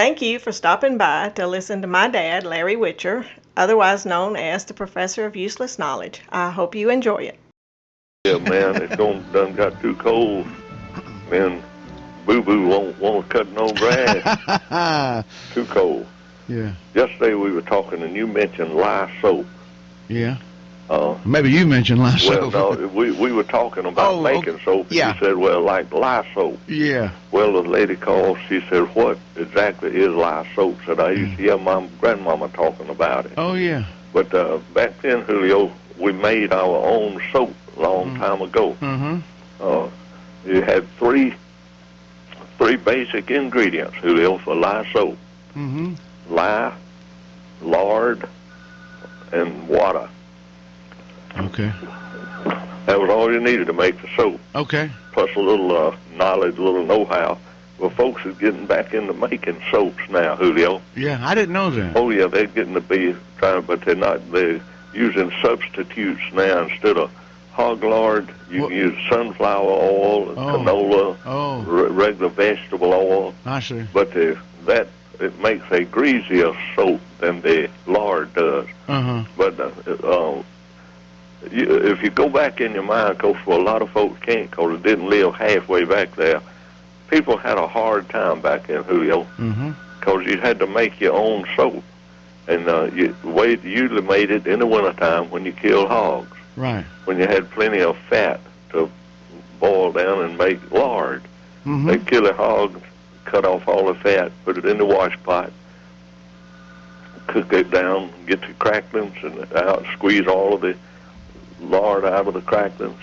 Thank you for stopping by to listen to my dad, Larry Witcher, otherwise known as the Professor of Useless Knowledge. I hope you enjoy it. Yeah, man, it's done got too cold. Man, Boo Boo won't want to cut no grass. Too cold. Yeah. Yesterday we were talking, and you mentioned Lye Soap. Yeah. Maybe you mentioned Lye Soap. Well, no, we were talking about making soap, and you said, well, like Lye Soap. Yeah. Well, the lady called, she said, what exactly is Lye Soap? Said, I used to hear my grandmama talking about it. Oh, yeah. But back then, Julio, we made our own soap a long time ago. Mm-hmm. You had three basic ingredients, Julio, for Lye Soap. Mm-hmm. Lye, lard, and water. Okay. That was all you needed to make the soap. Okay. Plus a little knowledge, a little know-how. Well, folks are getting back into making soaps now, Julio. Yeah, I didn't know that. Oh, yeah, they're getting to be trying, but they're not. They're using substitutes now instead of hog lard. You can use sunflower oil, canola, regular vegetable oil. I see. But it makes a greasier soap than the lard does. But if you go back in your mind, because for a lot of folks can't, because it didn't live halfway back there, people had a hard time back in Julio, because you had to make your own soap. And the way you usually made it in the wintertime when you killed hogs. Right. When you had plenty of fat to boil down and make lard. They'd kill a hog, cut off all the fat, put it in the wash pot, cook it down, get the cracklings and out, squeeze all of the lard out of the cracklings,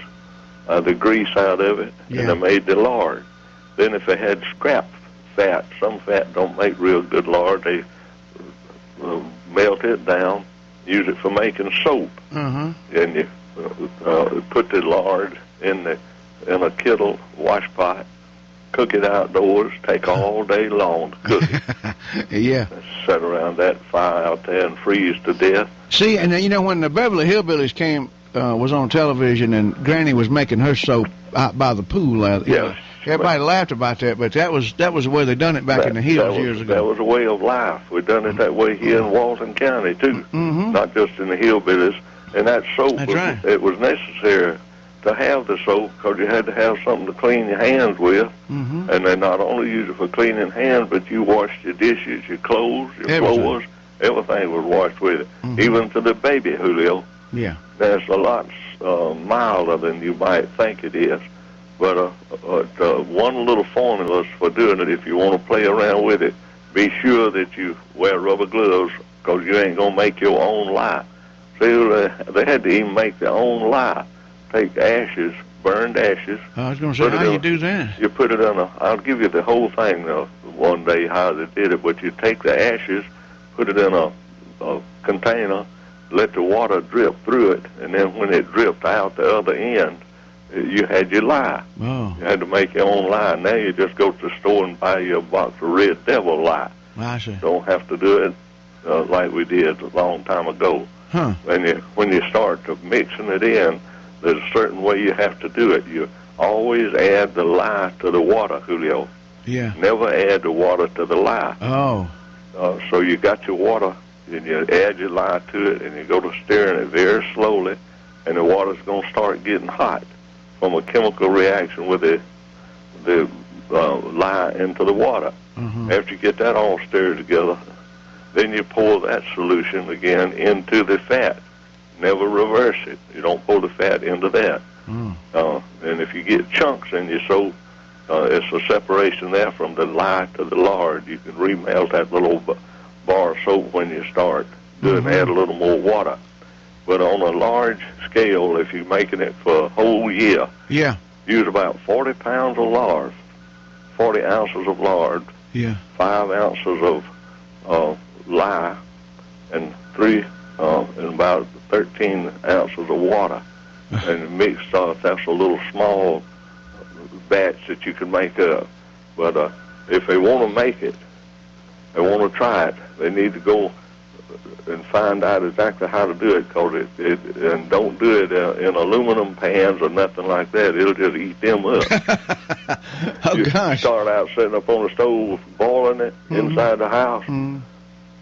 the grease out of it, and they made the lard. Then if they had scrap fat, some fat don't make real good lard, they melt it down, use it for making soap. And you put the lard in a kettle, wash pot, cook it outdoors, take all day long to cook it. Yeah. Sit around that fire out there and freeze to death. See, and you know, when the Beverly Hillbillies was on television and Granny was making her soap out by the pool. Everybody laughed about that, but that was the way they done it back in the hills years ago. That was a way of life. We done it that way here in Walton County too, not just in the hillbillies. And that soap, it was necessary to have the soap because you had to have something to clean your hands with. And they not only use it for cleaning hands, but you washed your dishes, your clothes, your floors, everything was washed with it, even to the baby, Julio. Yeah. That's a lot milder than you might think it is. But one little formula for doing it, if you want to play around with it, be sure that you wear rubber gloves because you ain't going to make your own lye. See, they had to even make their own lye. Take ashes, burned ashes. I was going to say, how you do that? You put it in I'll give you the whole thing one day how they did it, but you take the ashes, put it in a container, let the water drip through it, and then when it dripped out the other end, you had your lye. You had to make your own lye. Now you just go to the store and buy you a box of Red Devil lye. I see. Don't have to do it like we did a long time ago. When you start to mixing it in, there's a certain way you have to do it. You always add the lye to the water, Julio. Yeah. Never add the water to the lye. So you got your water, and you add your lye to it, and you go to stirring it very slowly, and the water's going to start getting hot from a chemical reaction with the lye into the water. After you get that all stirred together, then you pour that solution again into the fat. Never reverse it. You don't pour the fat into that. And if you get chunks in your soap, it's a separation there from the lye to the lard. You can remelt that little bar of soap when you start doing add a little more water. But on a large scale, if you're making it for a whole year, use about 40 pounds of lard, 40 ounces of lard, 5 ounces of lye, and about 13 ounces of water. And mix that's a little small batch that you can make up. But if they want to make it, they want to try it, they need to go and find out exactly how to do it, and don't do it in aluminum pans or nothing like that. It'll just eat them up. Oh, gosh. Start out setting up on the stove, boiling it inside the house.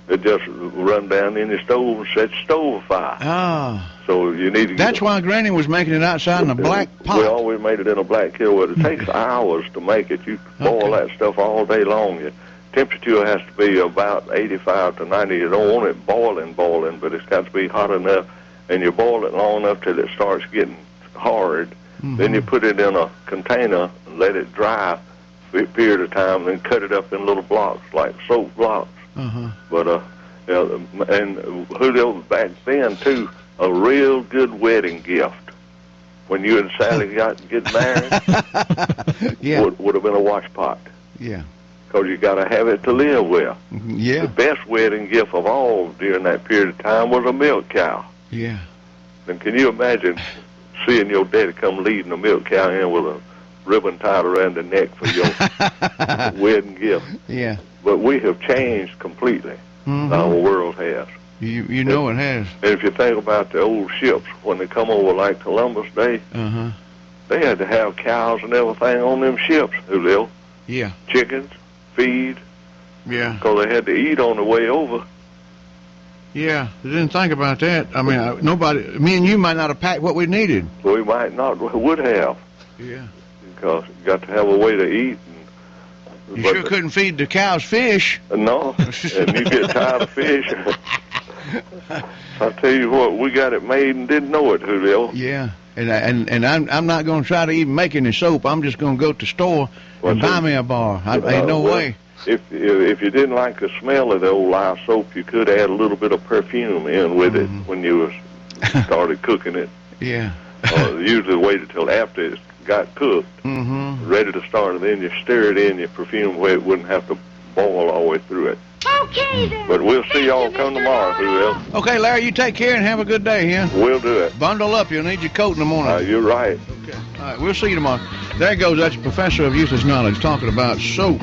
It just run down in the stove and set the stove afire. Ah. So you need to. That's why Granny was making it outside in a black pot. We always made it in a black kettle. It takes hours to make it. You boil that stuff all day long. Your temperature has to be about 85 to 90. You don't want it boiling, but it's got to be hot enough. And you boil it long enough till it starts getting hard. Then you put it in a container and let it dry for a period of time, and then cut it up in little blocks, like soap blocks. But and Julio, back then too, a real good wedding gift when you and Sally get married would have been a wash pot. Yeah. Because you got to have it to live with. Yeah. The best wedding gift of all during that period of time was a milk cow. Yeah. And can you imagine seeing your daddy come leading a milk cow in with a ribbon tied around the neck for your wedding gift? Yeah. But we have changed completely. Our world has. You know it has. And if you think about the old ships, when they come over like Columbus Day, they had to have cows and everything on them ships, Julio. Yeah. Chickens, feed. Yeah. Because they had to eat on the way over. Yeah, I didn't think about that. I mean, me and you might not have packed what we needed. We might not, would have. Yeah. Because you got to have a way to eat. You sure couldn't feed the cows fish. No, and you get tired of fish. I tell you what, we got it made and didn't know it, Julio. Yeah, and I'm not going to try to even make any soap. I'm just going to go to the store and buy me a bar. Ain't no way. If you didn't like the smell of the old Lye soap, you could add a little bit of perfume in with it when you started cooking it. Yeah. Usually waited till after it got cooked, ready to start, and then you stir it in your perfume where it wouldn't have to boil all the way through it. Okay, then. But we'll see y'all come tomorrow, Julio. Okay, Larry, you take care and have a good day, yeah? We'll do it. Bundle up. You'll need your coat in the morning. You're right. Okay. All right, we'll see you tomorrow. There goes that professor of useless knowledge talking about soap.